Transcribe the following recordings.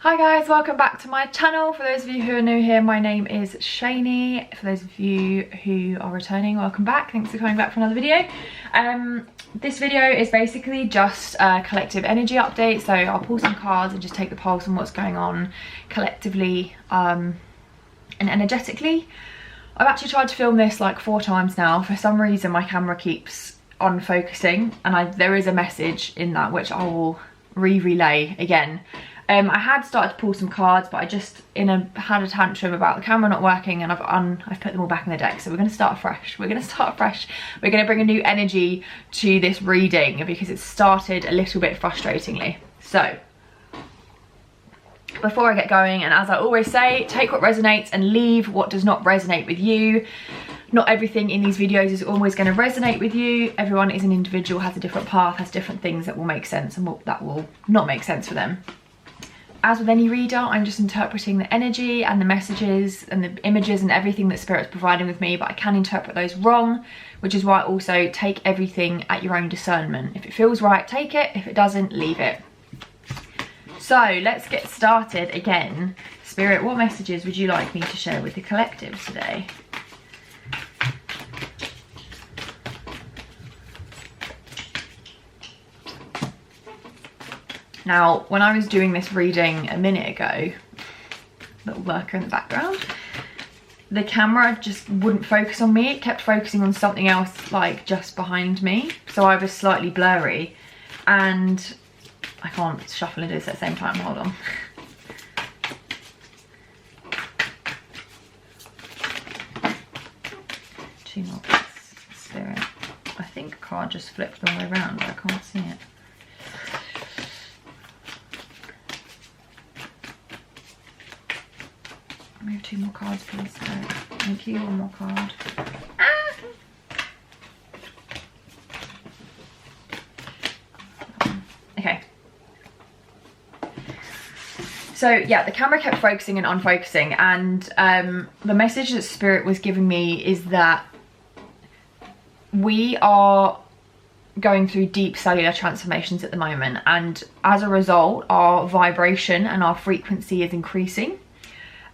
Hi guys, welcome back to my channel. For those of you who are new here, my name is Cheney. For those of you who are returning, welcome back. Thanks for coming back for another video. This video is basically just a collective energy update. So I'll pull some cards and just take the pulse on what's going on collectively and energetically. I've actually tried to film this like 4 times now. For some reason my camera keeps unfocusing, and there is a message in that which I will relay again. I had started to pull some cards, but I just had a tantrum about the camera not working, and I've put them all back in the deck. So we're going to start fresh. We're going to bring a new energy to this reading because it started a little bit frustratingly. So before I get going, and as I always say, take what resonates and leave what does not resonate with you. Not everything in these videos is always going to resonate with you. Everyone is an individual, has a different path, has different things that will make sense and that will not make sense for them. As with any reader, I'm just interpreting the energy and the messages and the images and everything that Spirit's providing with me, but I can interpret those wrong, which is why I also take everything at your own discernment. If it feels right, take it. If it doesn't, leave it. So let's get started again. Spirit, what messages would you like me to share with the collective today? Now, when I was doing this reading a minute ago, little lurker in the background, the camera just wouldn't focus on me. It kept focusing on something else, like just behind me. So I was slightly blurry, and I can't shuffle and do this at the same time. Hold on. Two more cards. Spirit. I think a card just flipped the way around, but I can't see it. Move 2 more cards, please. Thank you. 1 more card. Okay. So yeah, the camera kept focusing and unfocusing, and the message that Spirit was giving me is that we are going through deep cellular transformations at the moment, and as a result our vibration and our frequency is increasing.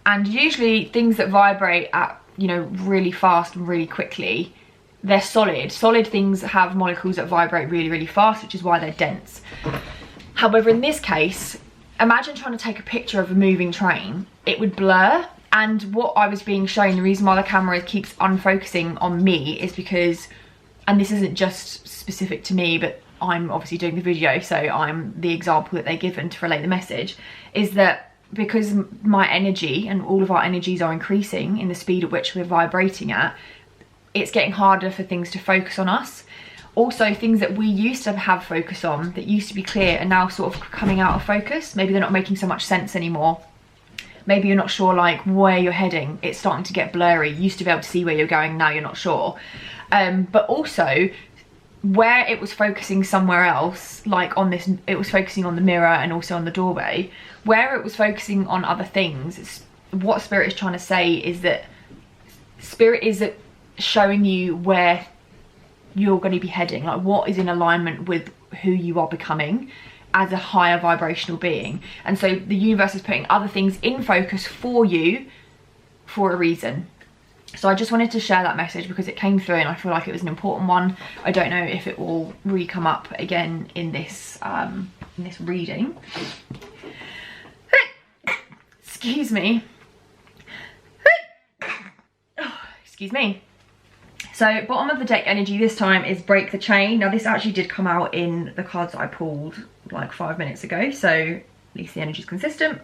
And usually things that vibrate at, you know, really fast and really quickly, they're solid. Solid things have molecules that vibrate really, really fast, which is why they're dense. However, in this case, imagine trying to take a picture of a moving train. It would blur. And what I was being shown, the reason why the camera keeps unfocusing on me is because, and this isn't just specific to me, but I'm obviously doing the video, so I'm the example that they're given to relate the message, is that because my energy and all of our energies are increasing in the speed at which we're vibrating at, it's getting harder for things to focus on us. Also, things that we used to have focus on, that used to be clear, are now sort of coming out of focus. Maybe they're not making so much sense anymore. Maybe you're not sure like where you're heading. It's starting to get blurry. You used to be able to see where you're going, now you're not sure. But also, where it was focusing somewhere else, like on this, it was focusing on the mirror and also on the doorway. Where it was focusing on other things, what Spirit is trying to say is that Spirit is showing you where you're going to be heading, like what is in alignment with who you are becoming as a higher vibrational being. And so the universe is putting other things in focus for you for a reason. So I just wanted to share that message because it came through and I feel like it was an important one. I don't know if it will really come up again in this reading. Excuse me. Oh, excuse me. So bottom of the deck energy this time is break the chain. Now this actually did come out in the cards that I pulled like 5 minutes ago, so at least the energy is consistent.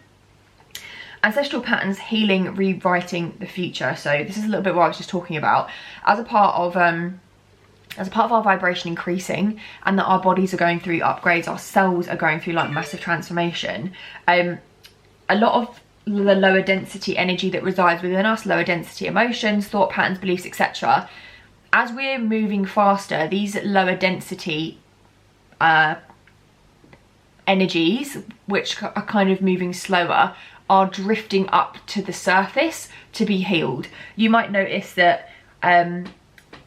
Ancestral patterns, healing, rewriting the future. So this is a little bit what I was just talking about. As a part of our vibration increasing, and that our bodies are going through upgrades, our cells are going through like massive transformation. A lot of the lower density energy that resides within us, lower density emotions, thought patterns, beliefs, etc. As we're moving faster, these lower density energies, which are kind of moving slower, are drifting up to the surface to be healed. You might notice that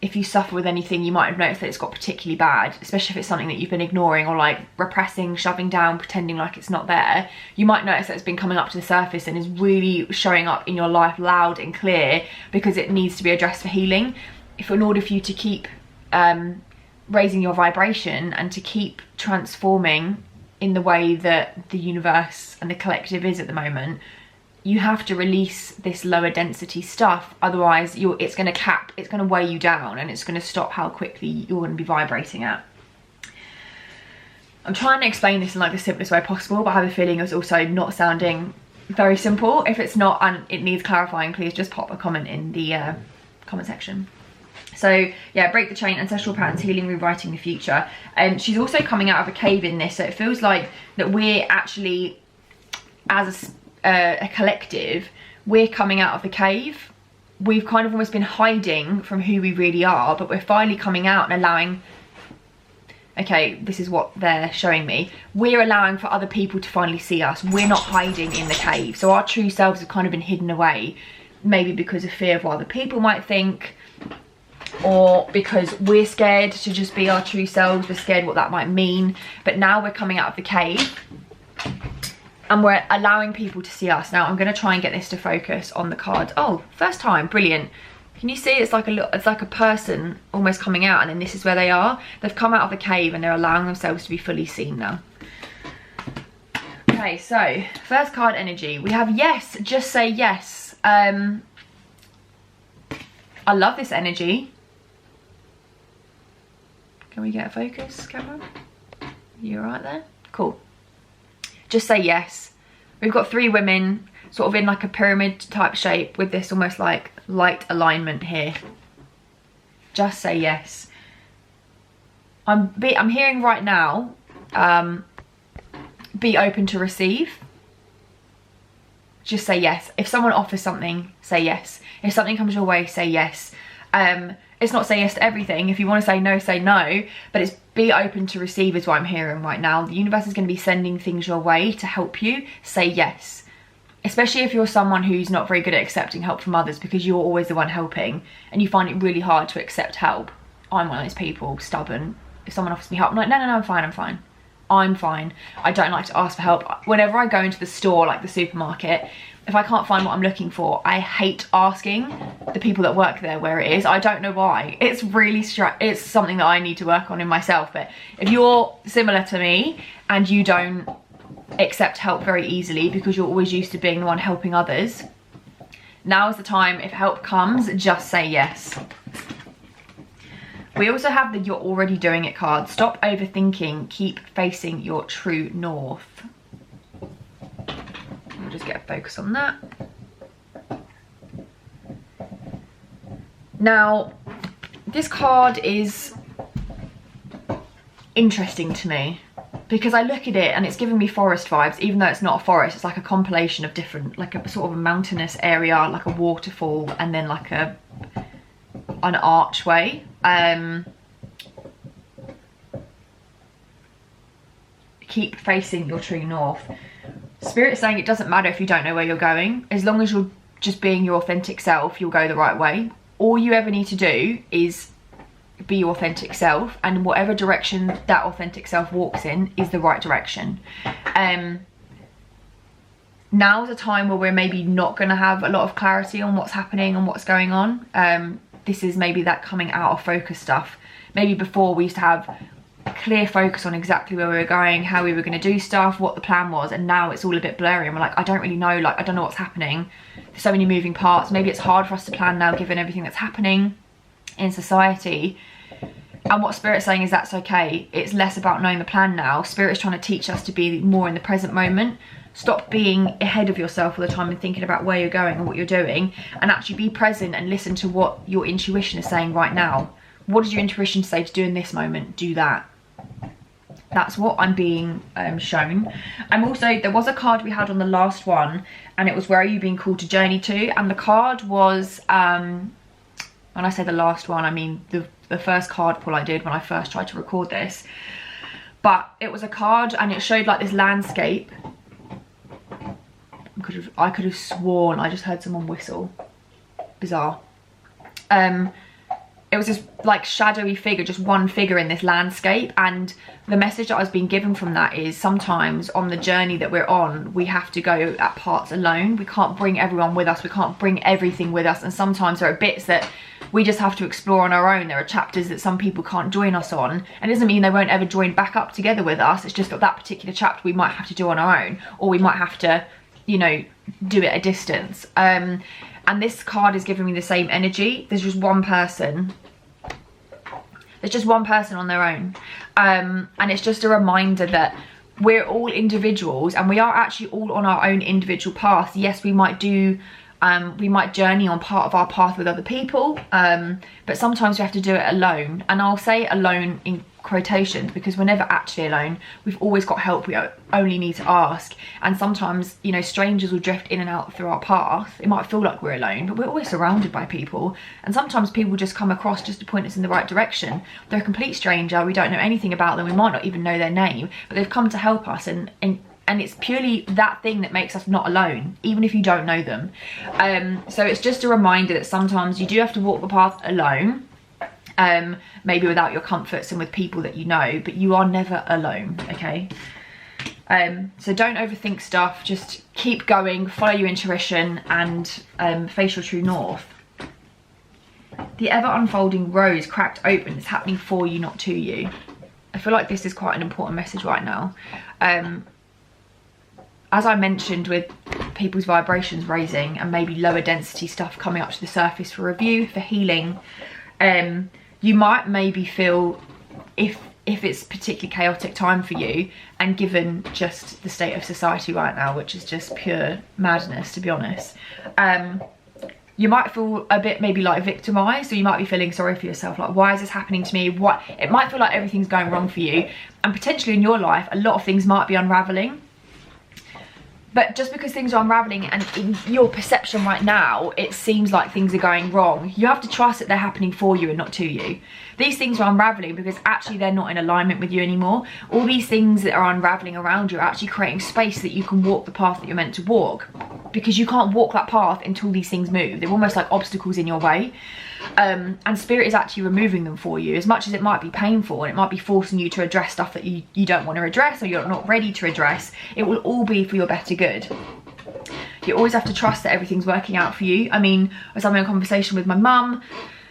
if you suffer with anything, you might have noticed that it's got particularly bad, especially if it's something that you've been ignoring or like repressing, shoving down, pretending like it's not there. You might notice that it's been coming up to the surface and is really showing up in your life loud and clear because it needs to be addressed for healing. If in order for you to keep raising your vibration and to keep transforming in the way that the universe and the collective is at the moment, you have to release this lower density stuff. Otherwise it's going to weigh you down, and it's going to stop how quickly you're going to be vibrating at. I'm trying to explain this in like the simplest way possible, but I have a feeling it's also not sounding very simple. If it's not and it needs clarifying, please just pop a comment in the comment section. So yeah, break the chain, ancestral patterns, healing, rewriting the future. And she's also coming out of a cave in this, so it feels like that we're actually, as a collective, we're coming out of the cave. We've kind of almost been hiding from who we really are, but we're finally coming out and allowing, okay, this is what they're showing me, we're allowing for other people to finally see us. We're not hiding in the cave, so our true selves have kind of been hidden away, maybe because of fear of what other people might think, or because we're scared to just be our true selves. We're scared what that might mean. But now we're coming out of the cave and we're allowing people to see us. Now I'm going to try and get this to focus on the cards. Oh, first time, brilliant. Can you see it's like a person almost coming out, and then this is where they are. They've come out of the cave and they're allowing themselves to be fully seen now. Okay, so first card energy, we have yes, just say yes. I love this energy. Can we get a focus, camera? You all right there? Cool. Just say yes. We've got 3 women sort of in like a pyramid type shape with this almost like light alignment here. Just say yes. I'm hearing right now, be open to receive. Just say yes. If someone offers something, say yes. If something comes your way, say yes. It's not say yes to everything. If you want to say no, say no, but it's be open to receive is what I'm hearing right now. The universe is going to be sending things your way to help you. Say yes. Especially if you're someone who's not very good at accepting help from others, because you're always the one helping and you find it really hard to accept help. I'm one of those people, stubborn. If someone offers me help, I'm like, no, I'm fine. I'm fine. I don't like to ask for help. Whenever I go into the store, like the supermarket, if I can't find what I'm looking for, I hate asking the people that work there where it is. I don't know why. It's really it's something that I need to work on in myself. But if you're similar to me and you don't accept help very easily because you're always used to being the one helping others, now is the time. If help comes, just say yes. We also have the you're already doing it card. Stop overthinking, keep facing your true north. We'll just get a focus on that. Now, this card is interesting to me because I look at it and it's giving me forest vibes, even though it's not a forest. It's like a compilation of different, like a sort of a mountainous area, like a waterfall, and then like an archway. Keep facing your true north. Spirit is saying it doesn't matter if you don't know where you're going. As long as you're just being your authentic self, you'll go the right way. All you ever need to do is be your authentic self, and whatever direction that authentic self walks in is the right direction. Now's a time where we're maybe not going to have a lot of clarity on what's happening and what's going on. This is maybe that coming out of focus stuff. Maybe before we used to have clear focus on exactly where we were going, how we were going to do stuff, what the plan was, and now it's all a bit blurry and we're like, I don't really know, like I don't know what's happening. There's so many moving parts. Maybe it's hard for us to plan now given everything that's happening in society. And what Spirit's saying is that's okay. It's less about knowing the plan now. Spirit's trying to teach us to be more in the present moment. Stop being ahead of yourself all the time and thinking about where you're going and what you're doing, and actually be present and listen to what your intuition is saying right now. What does your intuition say to do in this moment? Do that. That's what I'm being shown. I'm also, there was a card we had on the last one, and it was where are you being called to journey to, and the card was, when I say the last one, I mean the first card pull I did when I first tried to record this. But it was a card and it showed like this landscape. I could have sworn I just heard someone whistle. Bizarre. It it was this like shadowy figure, just one figure in this landscape. And the message that I was being given from that is sometimes on the journey that we're on, we have to go at parts alone. We can't bring everyone with us. We can't bring everything with us. And sometimes there are bits that we just have to explore on our own. There are chapters that some people can't join us on. And it doesn't mean they won't ever join back up together with us. It's just that particular chapter we might have to do on our own, or we might have to, you know, do it at a distance. And this card is giving me the same energy. There's just one person. There's just one person on their own. And it's just a reminder that we're all individuals, and we are actually all on our own individual paths. Yes, we might do, we might journey on part of our path with other people, but sometimes we have to do it alone. And I'll say alone in quotations because we're never actually alone. We've always got help. We only need to ask. And sometimes, you know, strangers will drift in and out through our path. It might feel like we're alone, but we're always surrounded by people. And sometimes people just come across just to point us in the right direction. They're a complete stranger. We don't know anything about them. We might not even know their name, but they've come to help us. And it's purely that thing that makes us not alone, even if you don't know them. So it's just a reminder that sometimes you do have to walk the path alone. Maybe without your comforts and with people that you know, but you are never alone, okay? So don't overthink stuff, just keep going, follow your intuition, and face your true north. The ever unfolding rose cracked open is happening for you, not to you. I feel like this is quite an important message right now. As I mentioned, with people's vibrations raising and maybe lower density stuff coming up to the surface for review, for healing, you might maybe feel, if it's a particularly chaotic time for you, and given just the state of society right now, which is just pure madness, to be honest, you might feel a bit maybe like victimized, or you might be feeling sorry for yourself, like, why is this happening to me? What, it might feel like everything's going wrong for you, and potentially in your life a lot of things might be unraveling. But just because things are unraveling and in your perception right now, it seems like things are going wrong, you have to trust that they're happening for you and not to you. These things are unraveling because actually they're not in alignment with you anymore. All these things that are unraveling around you are actually creating space that you can walk the path that you're meant to walk. Because you can't walk that path until these things move. They're almost like obstacles in your way. And spirit is actually removing them for you. As much as it might be painful and it might be forcing you to address stuff that you don't want to address, or you're not ready to address, it will all be for your better good. You always have to trust that everything's working out for you. I mean, I was having a conversation with my mum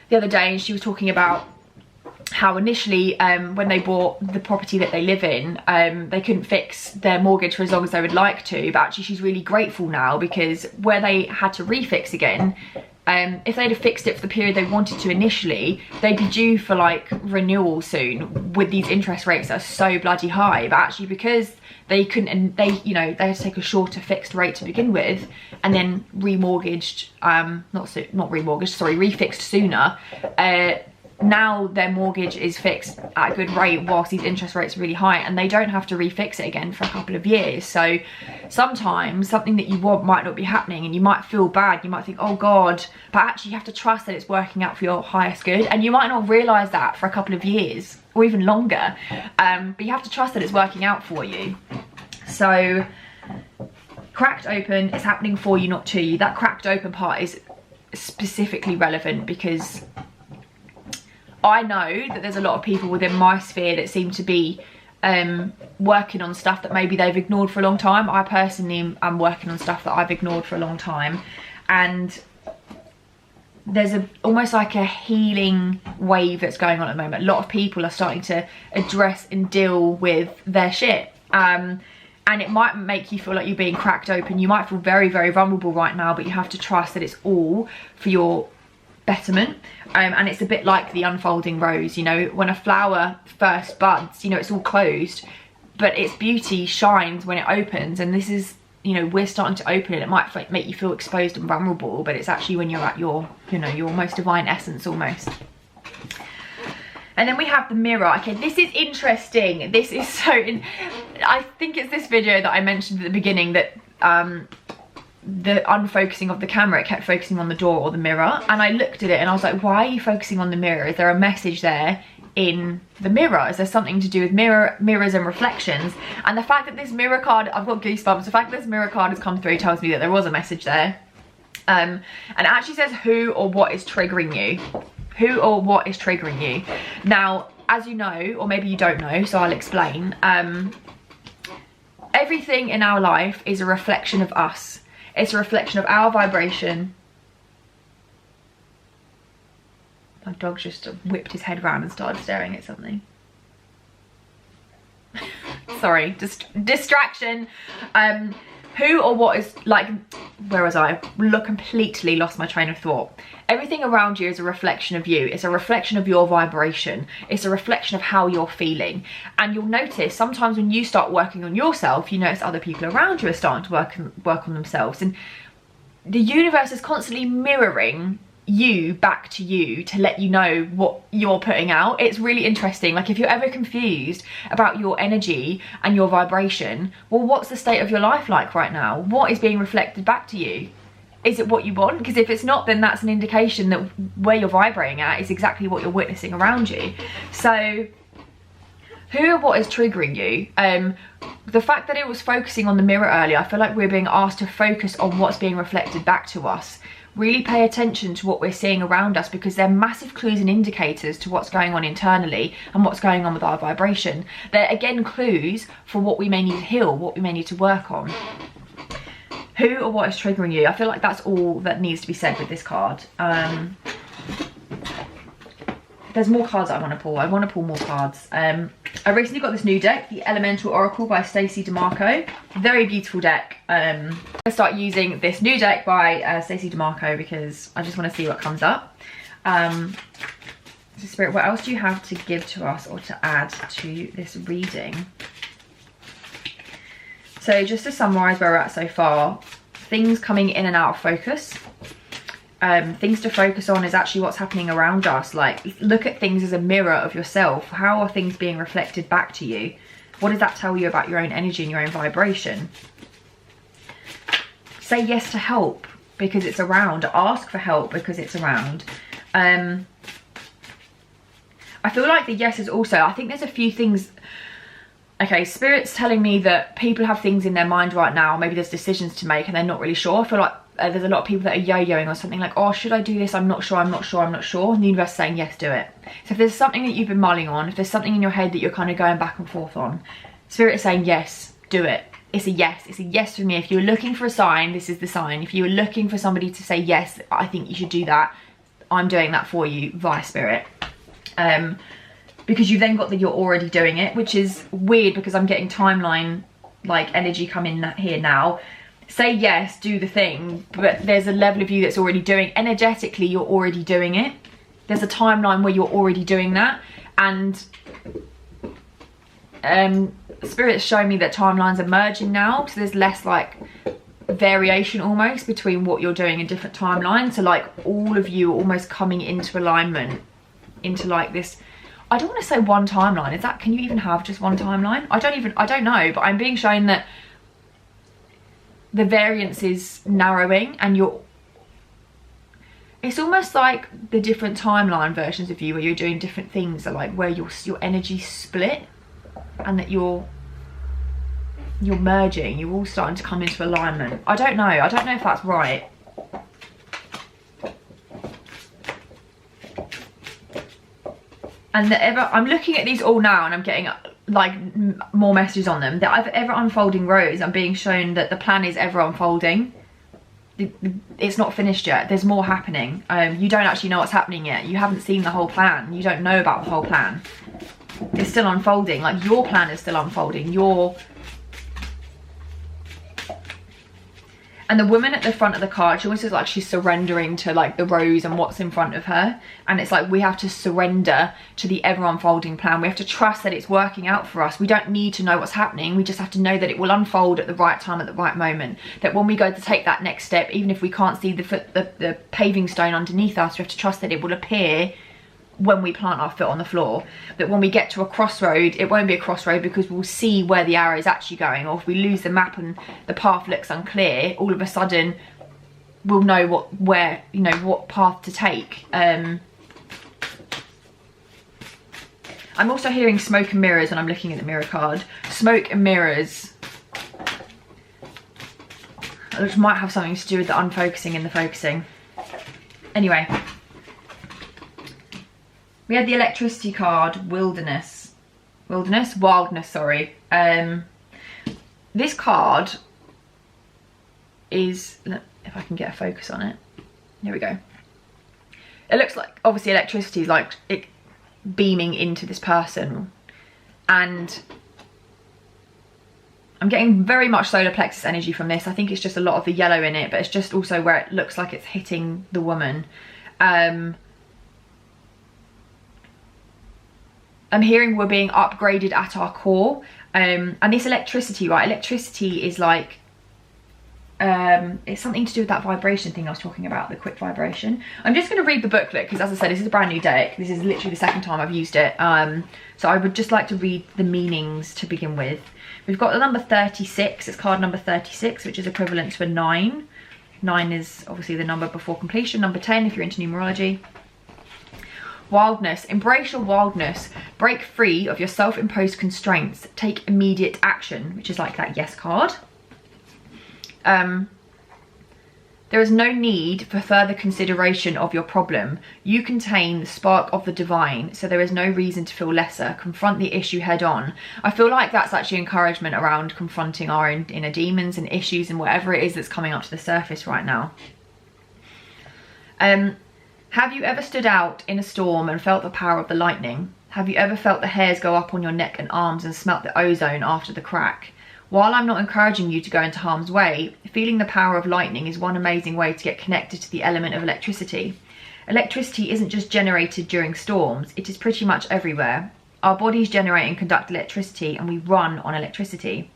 the other day, and she was talking about how initially when they bought the property that they live in, they couldn't fix their mortgage for as long as they would like to, but actually she's really grateful now, because where they had to refix again, if they'd have fixed it for the period they wanted to initially, they'd be due for like renewal soon with these interest rates that are so bloody high. But actually, because they couldn't, and they, you know, they had to take a shorter fixed rate to begin with, and then refixed sooner, now their mortgage is fixed at a good rate whilst these interest rates are really high, and they don't have to refix it again for a couple of years. So sometimes something that you want might not be happening, and you might feel bad, you might think, oh god, but actually you have to trust that it's working out for your highest good, and you might not realise that for a couple of years or even longer, but you have to trust that it's working out for you. So cracked open, it's happening for you, not to you. That cracked open part is specifically relevant because I know that there's a lot of people within my sphere that seem to be working on stuff that maybe they've ignored for a long time. I personally am working on stuff that I've ignored for a long time, and there's almost like a healing wave that's going on at the moment. A lot of people are starting to address and deal with their shit, and it might make you feel like you're being cracked open. You might feel very, very vulnerable right now, but you have to trust that it's all for your betterment. And it's a bit like the unfolding rose, you know, when a flower first buds, you know, it's all closed, but its beauty shines when it opens. And this is, you know, we're starting to open it. It might make you feel exposed and vulnerable, but it's actually when you're at your, you know, your most divine essence almost. And then we have the mirror. Okay, this is interesting. This is so, I think it's this video that I mentioned at the beginning that the unfocusing of the camera, it kept focusing on the door or the mirror, and I looked at it and I was like, why are you focusing on the mirror? Is there a message there in the mirror? Is there something to do with mirrors and reflections? And the fact that this mirror card, I've got goosebumps, the fact that this mirror card has come through tells me that there was a message there. And it actually says who or what is triggering you. Who or what is triggering you? Now, as you know, or maybe you don't know, so I'll explain. Everything in our life is a reflection of us. It's a reflection of our vibration. My dog just whipped his head around and started staring at something. Sorry, just distraction. Who or what is, like, where was I? Completely lost my train of thought. Everything around you is a reflection of you. It's a reflection of your vibration. It's a reflection of how you're feeling. And you'll notice sometimes when you start working on yourself, you notice other people around you are starting to work on themselves. And the universe is constantly mirroring you back to you to let you know what you're putting out. It's really interesting. Like, if you're ever confused about your energy and your vibration, well, what's the state of your life like right now? What is being reflected back to you? Is it what you want? Because if it's not, then that's an indication that where you're vibrating at is exactly what you're witnessing around you. So who or what is triggering you? The fact that it was focusing on the mirror earlier, I feel like we're being asked to focus on what's being reflected back to us. Really pay attention to what we're seeing around us, because they're massive clues and indicators to what's going on internally and what's going on with our vibration. They're, again, clues for what we may need to heal, what we may need to work on. Who or what is triggering you? I feel like that's all that needs to be said with this card. There's more cards I want to pull. I want to pull more cards. I recently got this new deck, the Elemental Oracle by Stacey DeMarco. Very beautiful deck. I'm going to start using this new deck by Stacey DeMarco because I just want to see what comes up. So Spirit, what else do you have to give to us or to add to this reading? So just to summarise where we're at so far, things coming in and out of focus. Things to focus on is actually what's happening around us. Like, look at things as a mirror of yourself. How are things being reflected back to you? What does that tell you about your own energy and your own vibration? Say yes to help because it's around. Ask for help because it's around. I feel like the yes is also, I think there's a few things. Okay, Spirit's telling me that people have things in their mind right now. Maybe there's decisions to make and they're not really sure. I feel like there's a lot of people that are yo-yoing or something, like, oh, should I do this? I'm not sure, I'm not sure, I'm not sure. And the universe is saying, yes, do it. So if there's something that you've been mulling on, if there's something in your head that you're kind of going back and forth on, Spirit is saying, yes, do it. It's a yes. It's a yes for me. If you're looking for a sign, this is the sign. If you're looking for somebody to say, yes, I think you should do that, I'm doing that for you via Spirit. Because you've then got that you're already doing it, which is weird because I'm getting timeline, like, energy come in here now. Say yes, do the thing, but there's a level of you that's already doing, energetically you're already doing it. There's a timeline where you're already doing that, and Spirit's showing me that timelines are merging now, so there's less like variation almost between what you're doing in different timelines. So like all of you are almost coming into alignment, into like this, I don't want to say one timeline. Is that, can you even have just one timeline? I don't know, but I'm being shown that the variance is narrowing, and it's almost like the different timeline versions of you where you're doing different things, are like where your energy split, and that you're merging, you're all starting to come into alignment. I don't know if that's right. And I'm looking at these all now and I'm getting like more messages on them. That ever unfolding rows, I'm being shown that the plan is ever unfolding. It's not finished yet. There's more happening. You don't actually know what's happening yet. You haven't seen the whole plan. You don't know about the whole plan. It's still unfolding. Like, your plan is still unfolding. And the woman at the front of the card, she almost looks like she's surrendering to like the rose and what's in front of her. And it's like, we have to surrender to the ever unfolding plan. We have to trust that it's working out for us. We don't need to know what's happening. We just have to know that it will unfold at the right time, at the right moment. That when we go to take that next step, even if we can't see the paving stone underneath us, we have to trust that it will appear when we plant our foot on the floor. That when we get to a crossroad, it won't be a crossroad because we'll see where the arrow is actually going. Or if we lose the map and the path looks unclear, all of a sudden we'll know what path to take. I'm also hearing smoke and mirrors when I'm looking at the mirror card. Smoke and mirrors, which might have something to do with the unfocusing and the focusing. Anyway, We had the electricity card, wildness, sorry. This card is, if I can get a focus on it, here we go. It looks like, obviously electricity is like it beaming into this person, and I'm getting very much solar plexus energy from this. I think it's just a lot of the yellow in it, but it's just also where it looks like it's hitting the woman. I'm hearing we're being upgraded at our core, and this electricity, right, electricity is like, it's something to do with that vibration thing I was talking about, the quick vibration. I'm just going to read the booklet because, as I said, this is a brand new deck. This is literally the second time I've used it. So I would just like to read the meanings to begin with. We've got the number 36. It's card number 36, which is equivalent to a 9. 9 is obviously the number before completion. Number 10 if you're into numerology. Wildness. Embrace your wildness. Break free of your self-imposed constraints. Take immediate action, which is like that yes card. There is no need for further consideration of your problem. You contain the spark of the divine, so there is no reason to feel lesser. Confront the issue head on. I feel like that's actually encouragement around confronting our inner demons and issues and whatever it is that's coming up to the surface right now. Have you ever stood out in a storm and felt the power of the lightning? Have you ever felt the hairs go up on your neck and arms and smelt the ozone after the crack? While I'm not encouraging you to go into harm's way, feeling the power of lightning is one amazing way to get connected to the element of electricity. Electricity isn't just generated during storms, it is pretty much everywhere. Our bodies generate and conduct electricity, and we run on electricity.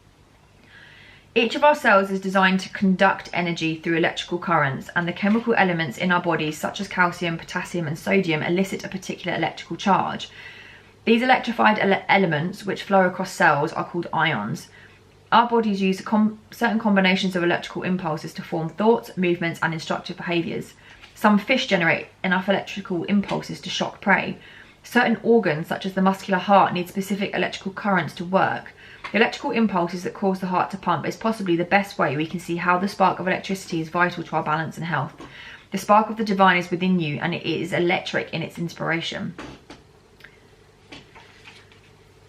Each of our cells is designed to conduct energy through electrical currents, and the chemical elements in our bodies, such as calcium, potassium and sodium, elicit a particular electrical charge. These electrified elements, which flow across cells, are called ions. Our bodies use certain combinations of electrical impulses to form thoughts, movements and instructive behaviours. Some fish generate enough electrical impulses to shock prey. Certain organs, such as the muscular heart, need specific electrical currents to work. The electrical impulses that cause the heart to pump is possibly the best way we can see how the spark of electricity is vital to our balance and health. The spark of the divine is within you, and it is electric in its inspiration.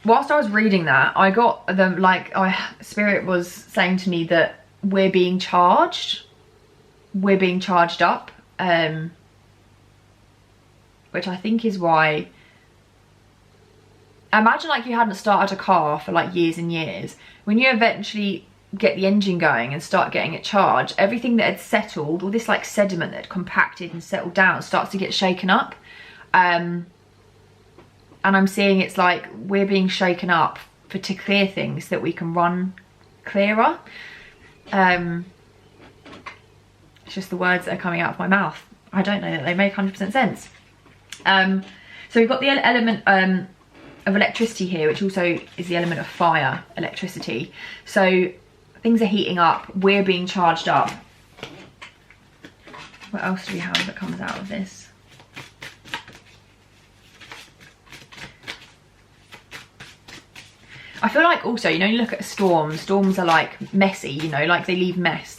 Whilst I was reading that, I got them like, Spirit was saying to me that we're being charged up, which I think is why, imagine like you hadn't started a car for like years and years. When you eventually get the engine going and start getting it charged, everything that had settled, all this like sediment that had compacted and settled down, starts to get shaken up. And I'm seeing it's like we're being shaken up to clear things so that we can run clearer. It's just the words that are coming out of my mouth. I don't know that they make 100% sense. So we've got the element of electricity here, which also is the element of fire, electricity. So things are heating up, we're being charged up. What else do we have that comes out of this? I feel like also, you know, you look at a storm, storms are like messy, you know, like they leave mess.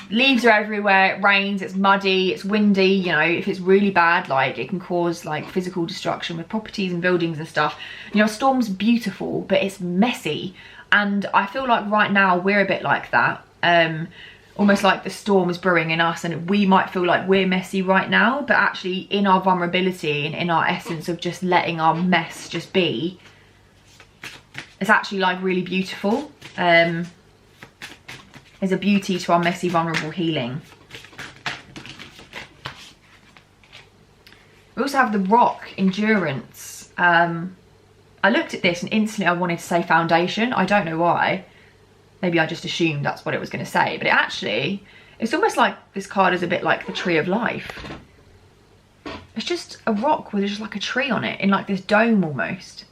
Leaves are everywhere, it rains, it's muddy, it's windy, you know, if it's really bad, like it can cause like physical destruction with properties and buildings and stuff. You know, a storm's beautiful, but it's messy. And I feel like right now we're a bit like that. Almost like the storm is brewing in us, and we might feel like we're messy right now, but actually in our vulnerability and in our essence of just letting our mess just be, it's actually like really beautiful. There's a beauty to our messy, vulnerable healing. We also have the rock, endurance. I looked at this and instantly I wanted to say foundation. I don't know why. Maybe I just assumed that's what it was going to say. But it's almost like this card is a bit like the tree of life. It's just a rock with just like a tree on it in like this dome almost.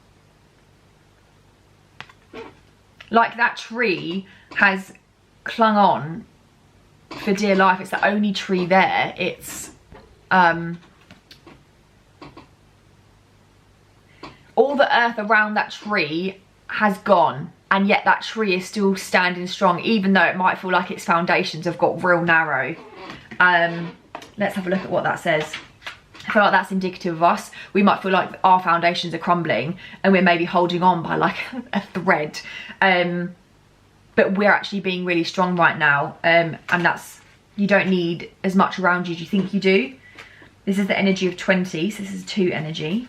Like that tree has clung on for dear life. It's the only tree there. It's all the earth around that tree has gone, and yet that tree is still standing strong, even though it might feel like its foundations have got real narrow. Let's have a look at what that says. I feel like that's indicative of us. We might feel like our foundations are crumbling and we're maybe holding on by like a thread. But we're actually being really strong right now. And that's, you don't need as much around you as you think you do. This is the energy of 20, so this is 2 energy.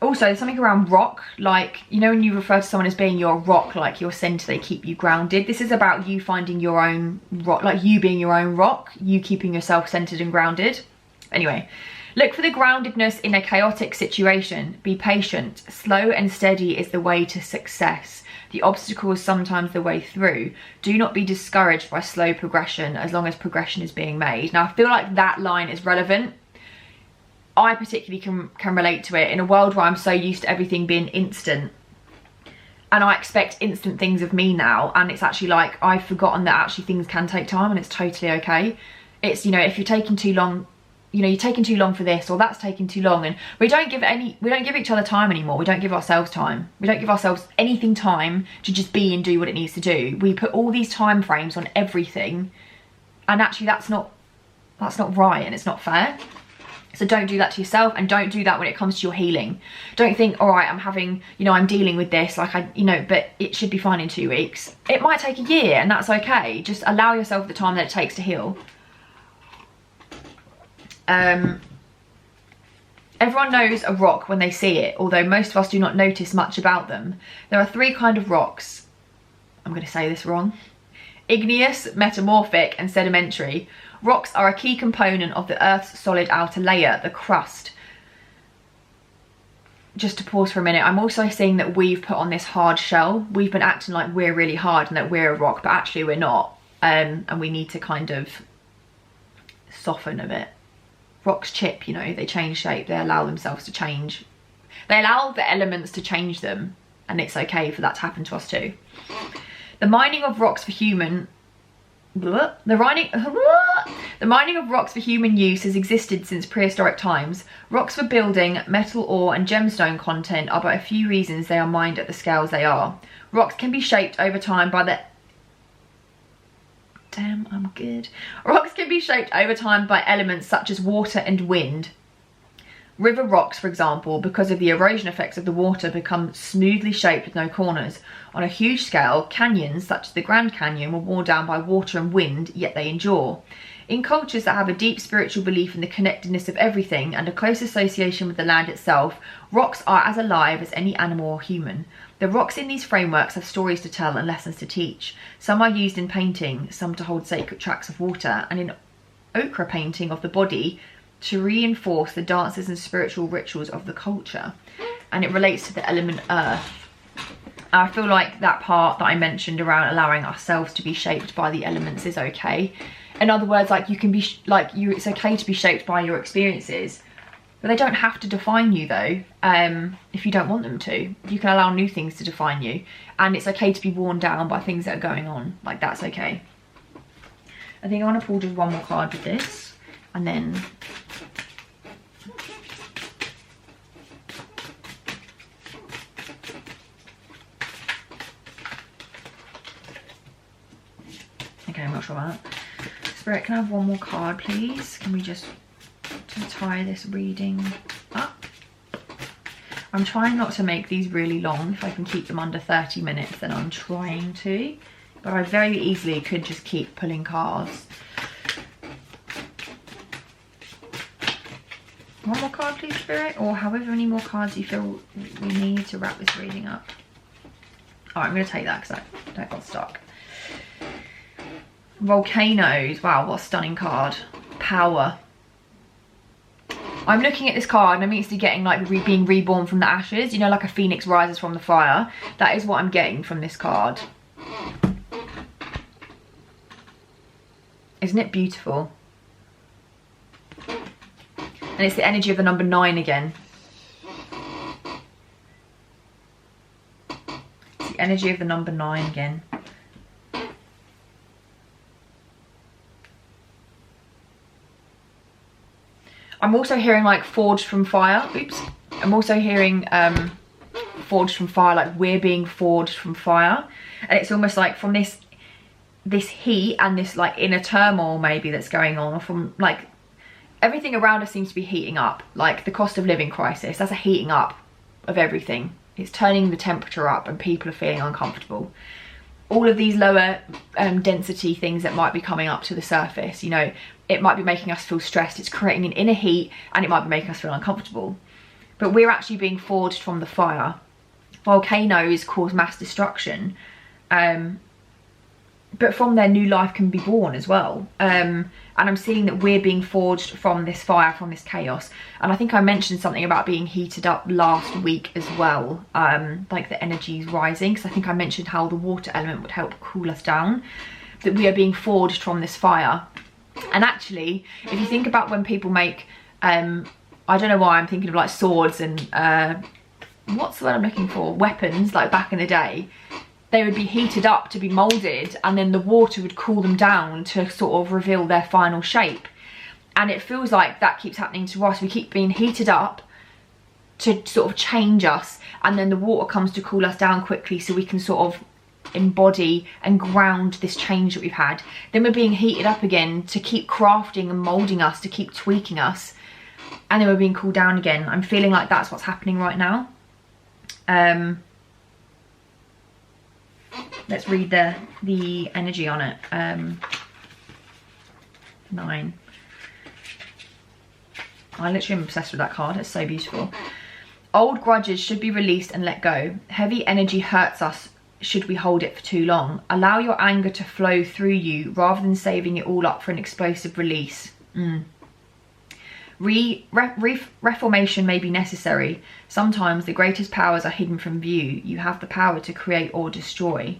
Also, there's something around rock, like, you know when you refer to someone as being your rock, like your centre, they keep you grounded. This is about you finding your own rock, like you being your own rock, you keeping yourself centred and grounded. Anyway, look for the groundedness in a chaotic situation. Be patient. Slow and steady is the way to success. The obstacle is sometimes the way through. Do not be discouraged by slow progression as long as progression is being made. Now, I feel like that line is relevant. I particularly can relate to it in a world where I'm so used to everything being instant. And I expect instant things of me now. And it's actually like, I've forgotten that actually things can take time and it's totally okay. It's, you know, if you're taking too long, you know, you're taking too long for this or that's taking too long, and we don't give each other time anymore. We don't give ourselves time. We don't give ourselves anything time to just be and do what it needs to do. We put all these time frames on everything, and actually that's not right and it's not fair. So don't do that to yourself, and don't do that when it comes to your healing. Don't think, all right, I'm having, you know, I'm dealing with this, like but it should be fine in 2 weeks. It might take a year and that's okay. Just allow yourself the time that it takes to heal. Everyone knows a rock when they see it, although most of us do not notice much about them. There are 3 kinds of rocks. I'm going to say this wrong. Igneous, metamorphic, and sedimentary. Rocks are a key component of the Earth's solid outer layer, the crust. Just to pause for a minute, I'm also seeing that we've put on this hard shell. We've been acting like we're really hard and that we're a rock, but actually we're not. And we need to kind of soften a bit. Rocks chip, you know, they change shape, they allow themselves to change. They allow the elements to change them, and it's okay for that to happen to us too. The mining of rocks for human... The mining of rocks for human use has existed since prehistoric times. Rocks for building, metal ore and gemstone content are but a few reasons they are mined at the scales they are. Rocks can be shaped over time by the... Damn, I'm good. Rocks can be shaped over time by elements such as water and wind. River rocks, for example, because of the erosion effects of the water, become smoothly shaped with no corners. On a huge scale, canyons, such as the Grand Canyon, were worn down by water and wind, yet they endure. In cultures that have a deep spiritual belief in the connectedness of everything and a close association with the land itself, rocks are as alive as any animal or human. The rocks in these frameworks have stories to tell and lessons to teach. Some are used in painting, some to hold sacred tracts of water, and in ochre painting of the body to reinforce the dances and spiritual rituals of the culture. And it relates to the element earth. I feel like that part that I mentioned around allowing ourselves to be shaped by the elements is okay. In other words, like you can be, it's okay to be shaped by your experiences, but they don't have to define you though, if you don't want them to. You can allow new things to define you, and it's okay to be worn down by things that are going on. Like, that's okay. I think I want to pull just one more card with this, and then... Okay, I'm not sure about that. Spirit, can I have one more card, please? Can we just tie this reading up? I'm trying not to make these really long. If I can keep them under 30 minutes, then I'm trying to. But I very easily could just keep pulling cards. One more card, please, Spirit? Or however many more cards you feel we need to wrap this reading up. Alright, I'm going to take that because I got stuck. Volcanoes. Wow, what a stunning card. Power. I'm looking at this card and I'm instantly getting like being reborn from the ashes. You know, like a phoenix rises from the fire. That is what I'm getting from this card. Isn't it beautiful? And it's the energy of the number 9 again. It's the energy of the number 9 again. I'm also hearing like forged from fire. Oops. I'm also hearing forged from fire, like we're being forged from fire. And it's almost like from this heat and this like inner turmoil maybe that's going on, or from like everything around us seems to be heating up, like the cost of living crisis, that's a heating up of everything. It's turning the temperature up and people are feeling uncomfortable. All of these lower density things that might be coming up to the surface, you know, it might be making us feel stressed, it's creating an inner heat, and it might be making us feel uncomfortable. But we're actually being forged from the fire. Volcanoes cause mass destruction, but from there new life can be born as well. And I'm seeing that we're being forged from this fire, from this chaos. And I think I mentioned something about being heated up last week as well, like the energy's rising, because I think I mentioned how the water element would help cool us down, that we are being forged from this fire. And actually, if you think about when people make, I don't know why I'm thinking of like swords and, what's the word I'm looking for? Weapons, like back in the day. They would be heated up to be moulded, and then the water would cool them down to sort of reveal their final shape. And it feels like that keeps happening to us. We keep being heated up to sort of change us, and then the water comes to cool us down quickly so we can sort of embody and ground this change that we've had. Then we're being heated up again to keep crafting and moulding us, to keep tweaking us, and then we're being cooled down again. I'm feeling like that's what's happening right now. Let's read the energy on it. 9. I literally am obsessed with that card. It's so beautiful. Old grudges should be released and let go. Heavy energy hurts us should we hold it for too long. Allow your anger to flow through you rather than saving it all up for an explosive release. Reformation may be necessary. Sometimes the greatest powers are hidden from view. You have the power to create or destroy.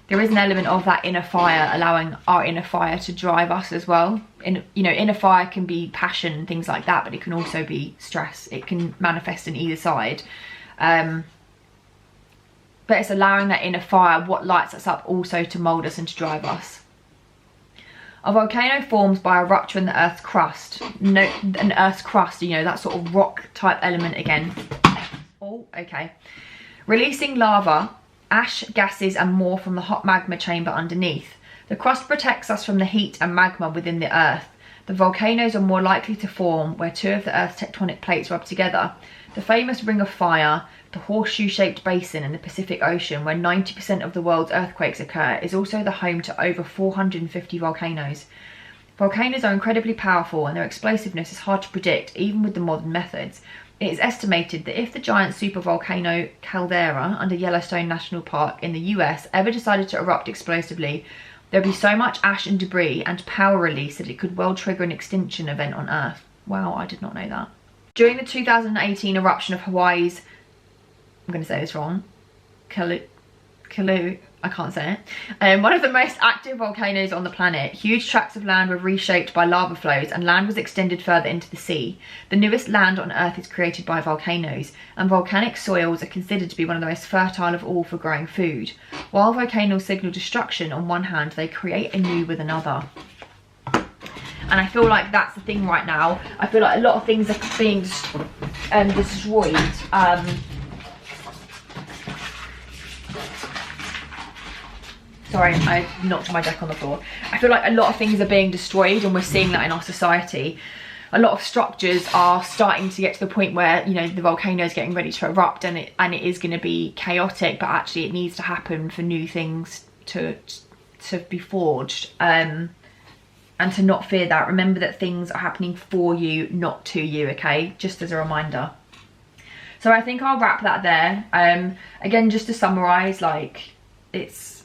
There is an element of that inner fire, allowing our inner fire to drive us as well. Inner fire can be passion and things like that, but it can also be stress. It can manifest in either side. But it's allowing that inner fire, what lights us up, also to mould us and to drive us. A volcano forms by a rupture in the Earth's crust. An Earth's crust, you know, that sort of rock type element again. Oh, okay. Releasing lava, ash, gases and more from the hot magma chamber underneath. The crust protects us from the heat and magma within the Earth. The volcanoes are more likely to form where two of the Earth's tectonic plates rub together. The famous Ring of Fire, the horseshoe-shaped basin in the Pacific Ocean where 90% of the world's earthquakes occur, is also the home to over 450 volcanoes. Volcanoes are incredibly powerful and their explosiveness is hard to predict even with the modern methods. It is estimated that if the giant supervolcano caldera under Yellowstone National Park in the US ever decided to erupt explosively, there would be so much ash and debris and power release that it could well trigger an extinction event on Earth. Wow, I did not know that. During the 2018 eruption of Hawaii's, I'm going to say this wrong, Kalu, I can't say it, one of the most active volcanoes on the planet, huge tracts of land were reshaped by lava flows and land was extended further into the sea. The newest land on Earth is created by volcanoes, and volcanic soils are considered to be one of the most fertile of all for growing food. While volcanoes signal destruction on one hand, they create anew with another. And I feel like that's the thing right now. I feel like a lot of things are being destroyed. Sorry, I knocked my deck on the floor. I feel like a lot of things are being destroyed, and we're seeing that in our society. A lot of structures are starting to get to the point where, you know, the volcano is getting ready to erupt, and it is going to be chaotic, but actually it needs to happen for new things to be forged. And to not fear that. Remember that things are happening for you, not to you, okay? Just as a reminder. So I think I'll wrap that there. Again, just to summarise, like, it's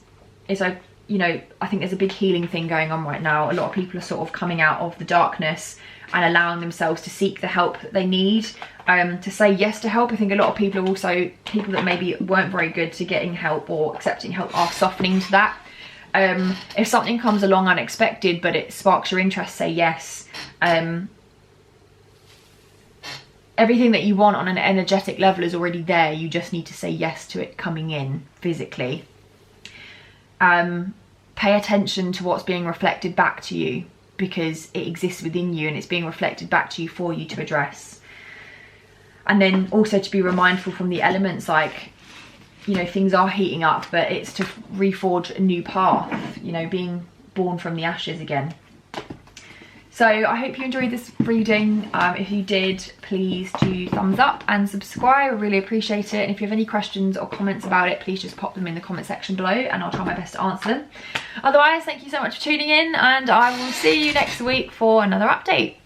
like, you know, I think there's a big healing thing going on right now. A lot of people are sort of coming out of the darkness and allowing themselves to seek the help that they need, to say yes to help. I think a lot of people are also, people that maybe weren't very good to getting help or accepting help, are softening to that. If something comes along unexpected but it sparks your interest, say yes. Everything that you want on an energetic level is already there. You just need to say yes to it coming in physically. Pay attention to what's being reflected back to you, because it exists within you and it's being reflected back to you for you to address. And then also to be remindful from the elements, like, you know, things are heating up, but it's to reforge a new path, you know, being born from the ashes again. So I hope you enjoyed this reading. If you did, please do thumbs up and subscribe. I really appreciate it. And if you have any questions or comments about it, please just pop them in the comment section below and I'll try my best to answer them. Otherwise, thank you so much for tuning in, and I will see you next week for another update.